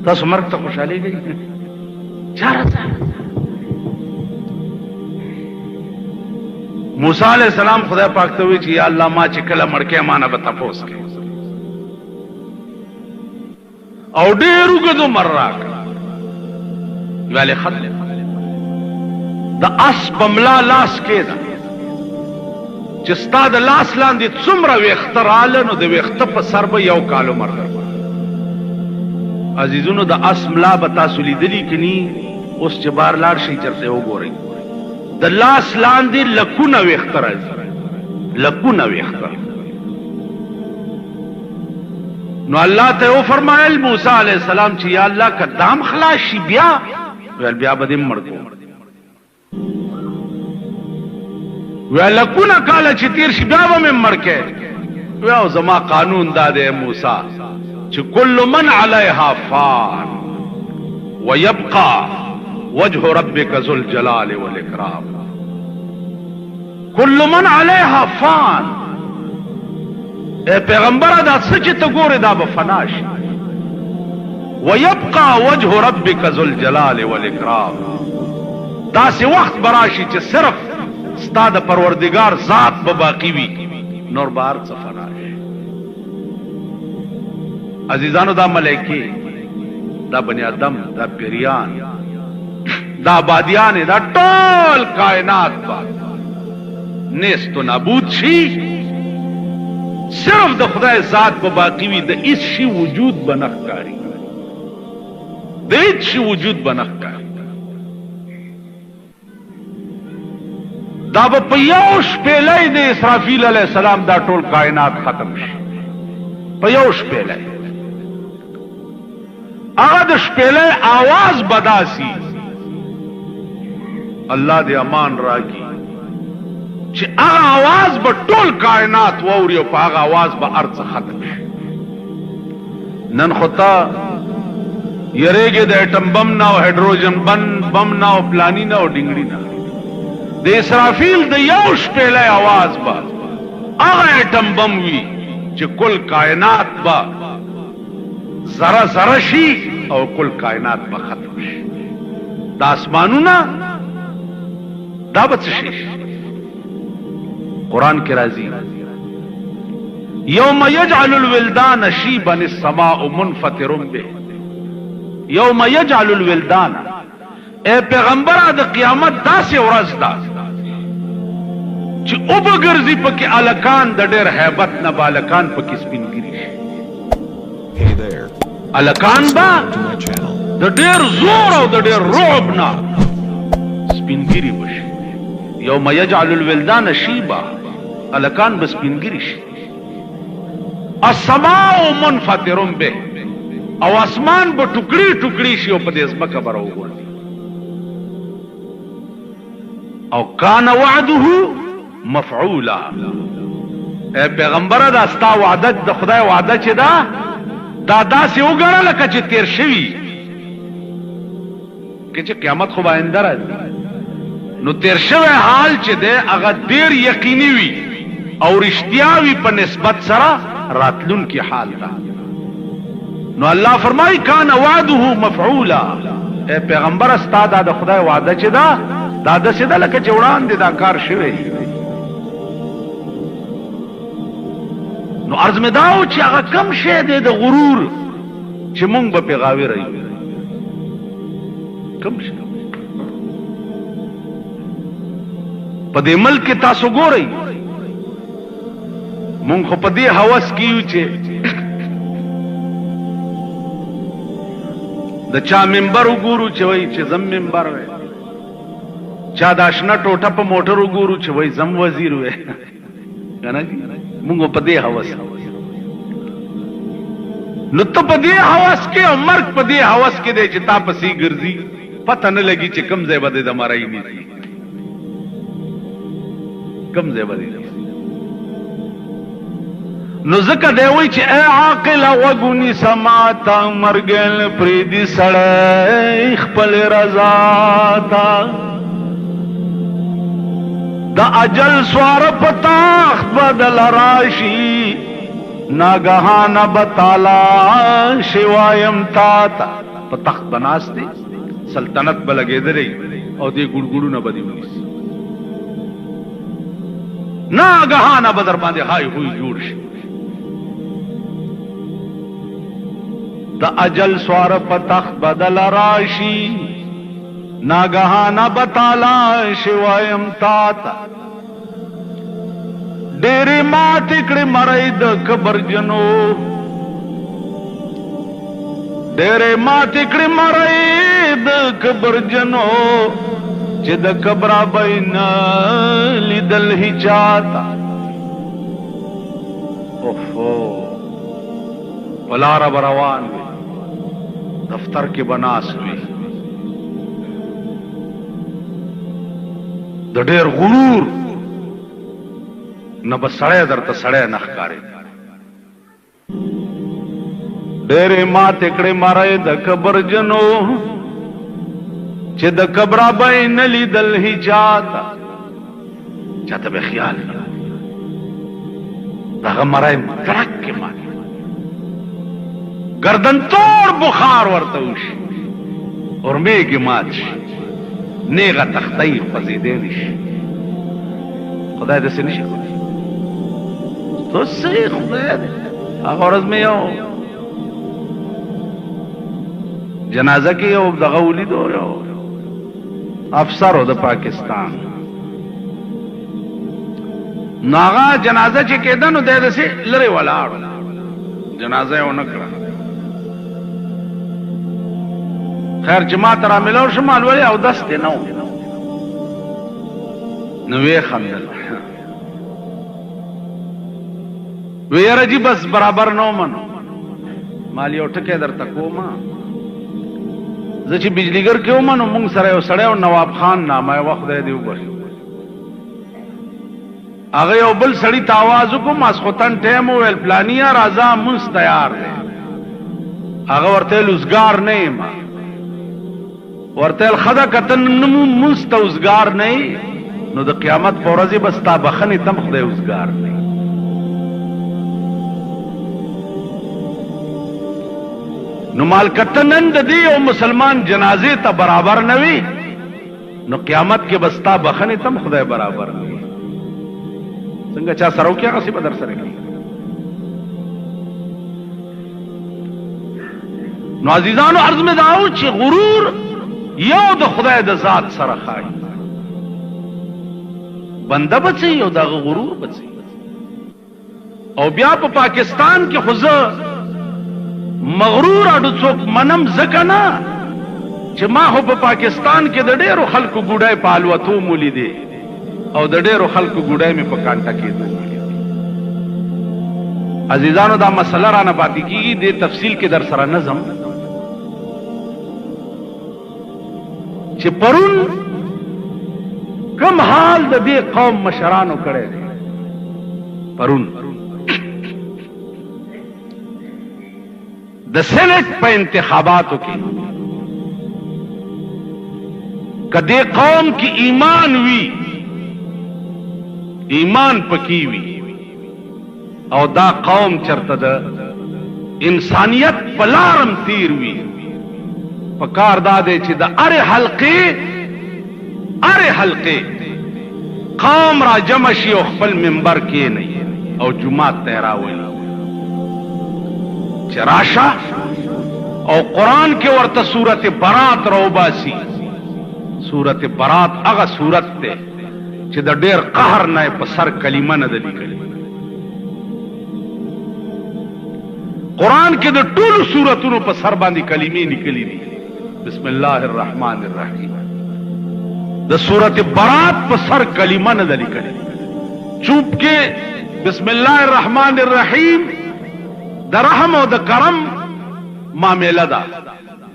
تاسو مرګ ته خوشحالېږئ چا رضا موسی علیہ السلام خدای پاک ته وی چې یا الله ما چې کله مړ کې مانه به تپوس کې او ډېر وګدو مر راکړه ویلې خط د اس بملا لاس کې ده چې ستا د لاس لاندې څومره ویښته راله نو د ویښته په سر به یو کال عمر درکړه عزیزونو د اس ملا به تاسو لیدلي که ني اوس چې بار لاړ شئ چېرته وګورئ د لاس لاندې لکونه ویښته راځي لکونه ویښته نو الله ته وفرمایل موسی علیہ السلام چې یا الله که دام خلاص شي بیا ویل بیا به دې مړ کوم ویل لکونه کاله چې تیر شي بیا به مې مړ کې ویل زما قانون دا دی موسی چې کل من علیها فان ویبقى وجه ربك ذو الجلال والاکرام کل من علیها فان اے پیغمبر دا سچ ته ګوره دا به فنا شي ويبقى وجه ربك ذو الجلال والاکرام دا سی وخت براشي چې صرف ستا د پروردگار ذات به باقی وي نور بار څه فنا شي عزیزانو دا ملائکه دا بنی آدم دا پیریان دا بادیان دا ټول کائنات با نیست و نابود شي صرف د خدای ذات په باقی وي د هیڅ شي وجود به نه ښکاري د هیڅ شي وجود به نه ښکاري دا به په یو شپېلۍ د اسرافیل علیه السلام دا ټول کائنات ختم شي په یو شپېلۍ هغه د شپېلۍ آواز به داسي الله دې امان راکړي چې هغه आवाज به ټول کائنات واوري او په هغه आवाज به ارض ختم شي نن خو تا یریږي د اټم بم نه او هایدروجن بم نه او پلانی نه او ډنګړي نه د اسرافیل د یو شپېلۍ आवाज به هغه اټم بم وي چې کل کائنات به ذره ذره شي او کل کائنات به ختم شي د اسمانونه دا به څه شي قرآن کے راضی یوم یجعل الولدان شیبا السماء منفطر به یوم یجعل الولدان اے پیغمبر د قیامت داسې ورځ ده چې او بګرځي پکې الکان د ډېر هیبت نه بالکان پکې سپینګری شي الکان با د ډېر زور او د ډېر رعب نه سپینګری وشي یوم یجعل الولدان شیبا الکان بس پینګری شي السماء منفطر به او اسمان به ټوکړي ټوکړي شي او په دې ځمکه به راوګرځي او کان وعده مفعولا اے پیغمبر دا ستا وعده د خدای وعده چې دا داسې وګڼه لکه چې تیر شوي که چې قیامت خو به آینده راځي نو تیر شوی حال چې دی هغه ډېر یقیني وي او رښتیا وي په نسبت سره راتلونکي حال ته نو الله فرمایي کان وعده مفعولا اے پیغمبر ستا دا د خدای وعده چې دا داسې ده لکه چې وړاندې دا کار شوی نو عرض مې دا و چې هغه کم شی دی د غرور چې مونږ به پې غاوره یو کم شی په دې ملک کې تاسو ګورئ مونږ خو په دې هوس کې یو چې د چا منبر وګورو چې وایي چې زم منبر وی چا د اشنا ټوټه په موټر وګورو چې وایي زم وزیر وی که نه مونږ په دې هوس نو ته په دې هوس کې او مرګ په دې هوس کې دی چې تا پسې ګرځي پته نه لګي چې کم ځای به دې د مرۍ نیسي کم ځای به دې نو ځکه دی وایي چې ای عاقله غوږونی سماته مرګل پرېږدي سړی خپل رضا ته د اجل سواره په تاخت بدل راشي ناګهانه به تالا شي وایم تا ته په تخت به ناست دی سلطنت به لګېدلی او دې ګوړګوړونه به دې ونیسي ناګهانه به در باندې های هوی جوړ شي د اجل سواره په تخت بدل راشي ناګهانه به تالا شي وایم تا ته ډېرې ماتې کړې مرۍ د کبرجنو ډېرې ماتې کړې مرۍ د کبرجنو چې د کبره به یې نه لیدل هیچا ته اوفو په لاره به روان وي دفتر کې به ناست وي د ډېر غرور نه به سړی درته سړی نه ښکاري ډېرې ماتې کړې مرۍ د کبرجنو چې د کبره به یې نه لیدل هیچا ته چاته به خیال نه دغه مرۍ کړکې ماتې گردن توڑ بخار ورته وشي اورمېږي مات شي نیغه تختۍ خوځېدی نشي خدای داسې نشي کولی تو صحیح خدای دی هغه ورځ مې یو جنازه کې یو دغه ولیدو یو افسر و د پاکستان نو هغه جنازه چې کېده نو دی داسې لرې ولاړ جنازه یې ونه کړه خیر چې ما ته رامیلاو شو ما لولې اودس دی نه و نو ویې خندل وی یاره جی بس برابر نو منو مال یو ټکی درته کومه زه چې بجلیګر کې ومنو مونږ سره یو سړی و نواب خان نامه یې وخت دی وبخي هغه یو بل سړي ته آواز وکړو ماسخوتن ټیم وویل پلانیه راځه مونځ تیار دی هغه ورته ویل اوزګار نه یم ورته ویل ښه ده که ته مونځ ته اوزګار نه یې نو د قیامت په ورځې به ستا بخښنې ته هم خدای اوزګار نه یي نو مال کته نن د دې یو مسلمان جنازې ته برابر نه وي نو قیامت کې بستا بخنه تم خدای برابر نه وي څنګه چا سره وکړه غسی بدر سره کوي نو عزیزانو عرض مې داو چې غرور یو د خدای د ذات سره خای بنده بچي یو د غرور بچي او بیا په پاکستان کې خو مغرور اډو څوک منم زکه نه چې ما هو په پاکستان کې د ډېرو خلکو ګوډای په الوتو مولي دي او د ډېرو خلکو ګوډای مې په کانټا کې دي عزیزانو دا مسله را نه پاتې کیږي د تفصیل کې در سره نظم چې پرون کم حال د دې قوم مشرانو کړی دی پرون د سینټ په انتخاباتو کې کدی قوم کی ایمان وی ایمان پکی وی او دا قوم چرته د انسانیت پلارم تیر وی پکار دادے چې د اره حلقه قوم را جمع شي او خپل منبر کې نه او جمعه تهراوي چراشا او قرآن کے ورطا سورت برات روباسی سورت برات اغا سورت تے چھ دا دیر قہر نائے پا سر کلمہ ندلی کلی قرآن کے دا طول سورتونو پا سر باندی کلمی نکلی دی بسم اللہ الرحمن الرحیم دا سورت برات پا سر کلمہ ندلی کلی چوب کے بسم اللہ الرحمن الرحیم د رحم او د کرم معاملہ ده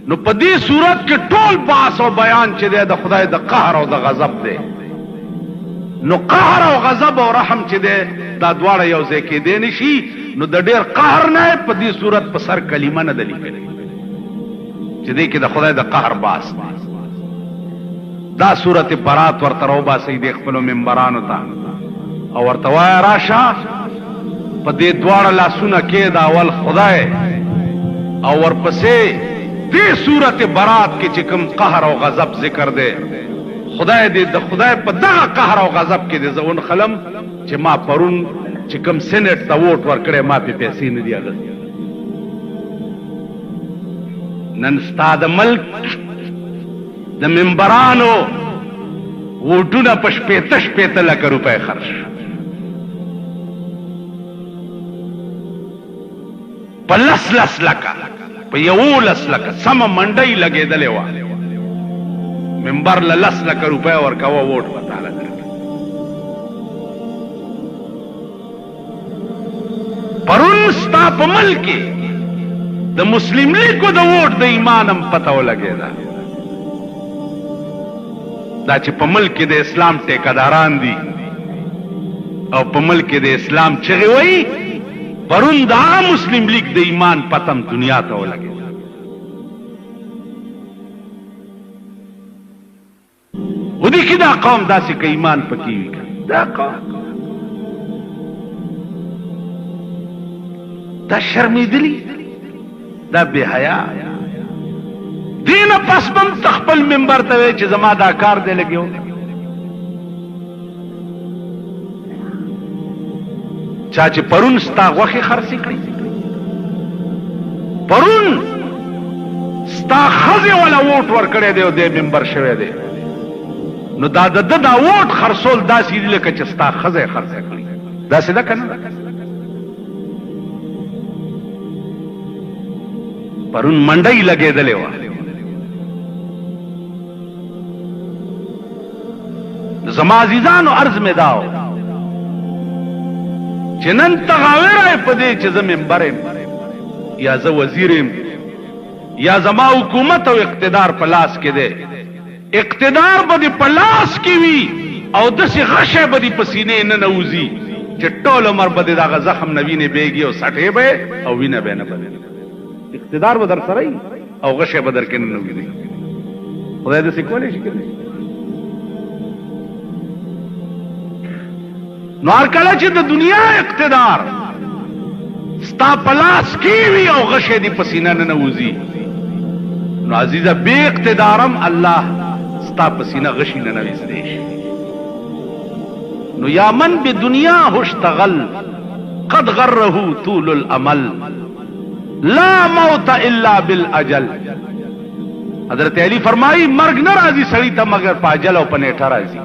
نو په دې صورت کې ټول باس او بیان چې ده د خدای د قهر او د غضب ده نو قهر او غضب او رحم چې ده دا دواړه یو ځای کېدی نشي. نو د ډېر قهر نه په دې صورت په سر کلمه نه ده لیکلې چې دې کې د خدای د قهر باس دا صورت برات ورته راوباسئ د خپلو ممبرانو ته او ورته وایه راشه په دې دواړه لاسونه کېږده اول خدای او ورپسې دې صورت برات کې چې کوم قهر او غضب ذکر دی خدای دې د خدای په دغه قهر او غضب کې دې زه ونخلم چې ما پرون چې کوم سینټ ته ووټ ورکړی ما پې پیسې نه دي اخیستې. نن ستا د ملک د ممبرانو ووټونه په شپېته لکه روپۍ خرج په لس لکه په 11 لکه سمه منډۍ لګېدلې وه ممبر له 10 لکه روپۍ ورکوه ووټ به تاله درکړه. پرون ستا په ملک کې د مسلم لیګو د ووټ د ایمان هم پته ولګېده دا چې په ملک کې د اسلام ټیکهداران دي او په ملک کې د اسلام چغې وایي پرون د هغه مسلم لیگ د ایمان پتم دنیا ته ولګېده. ودې کې دا قوم داسې که ایمان پکې وي دا قوم دا شرمېدلي دا بې حیا دې نه پس به هم ته خپل ممبر ته وایې چې زما دا کار دی لګیو چا چې پرون ستا غوښې خرڅې کړي پرون ستا ښځې وله ووټ ورکړی دی او دی ممبر شوی دی نو دا د ده دا ووټ خرڅول داسې دي لکه چې ستا ښځه یې خرڅه کړي داسې ده که نه پرون منډۍ لګېدلې وه زما عزیزانو عرض مې دا و چې نن ته غاویری په دې چې زه ممبر یم یا زه وزیر یم یا زما حکومت او اقتدار په لاس کې دی اقتدار به دې په لاس کې وي او داسې غشی به دې په سینې نه نوځي چې ټول عمر به دې د هغه زخم نه وینې بیږي او سټې به او وینه به نه بهېږي اقتدار به در سره وي او غشی به در کې نه نوځي خدای داسې کولی شي که نه نو هر کله چې د دنیا اقتدار ستا په لاس کې وي او غشی دې په سینه نه نوځي نو عزیزه بې اقتدارم الله ستا په سینه غشي نه نویستی شي نو یا من بدنیا اشتغل قد غره طول الامل لا موت الا بالاجل حضرت علی فرمائی مرگ نہ راضی سړی ته مگر په اجل او په نیټه راضی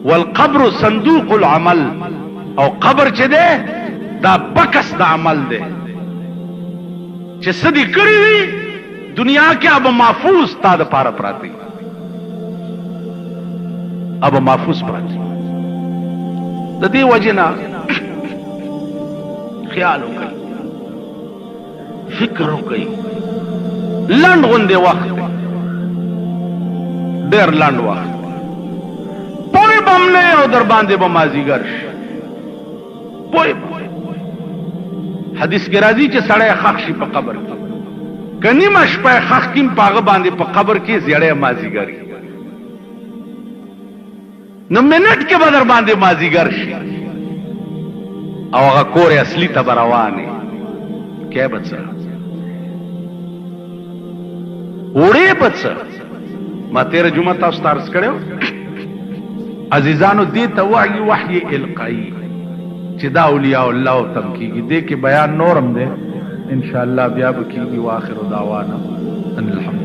والقبر صندوق العمل او قبر چې ده دا بکس د عمل ده چې سدي کړی وي دنیا کې اب محفوظ تا د پاره پراتی اب محفوظ پراتی د دې وجنا خیال وکړئ فکر وکړئ لنډ غوندې وخت ډېر لنډ وخت پوی بم نه او در باندې به مازیګر شي پوی حدیث کې راځي چې سړی خښ شي په قبر کې که نیمه شپه یې خښ کړي په هغه باندې په قبر کې زیړی مازیګر نو منټ کې به در باندې مازیګر شي او هغه کور اصلي ته به روان یې کې به څه وړې به څه ما تېره جمعه تاسو ته عرض کړی عزیزانو دې ته وحی وحی القایی چې دا اولیاء الله تم کیږي دې کې بیان نورم دی ان شاء الله بیا به کیږي واخر دعوانا ان الحمد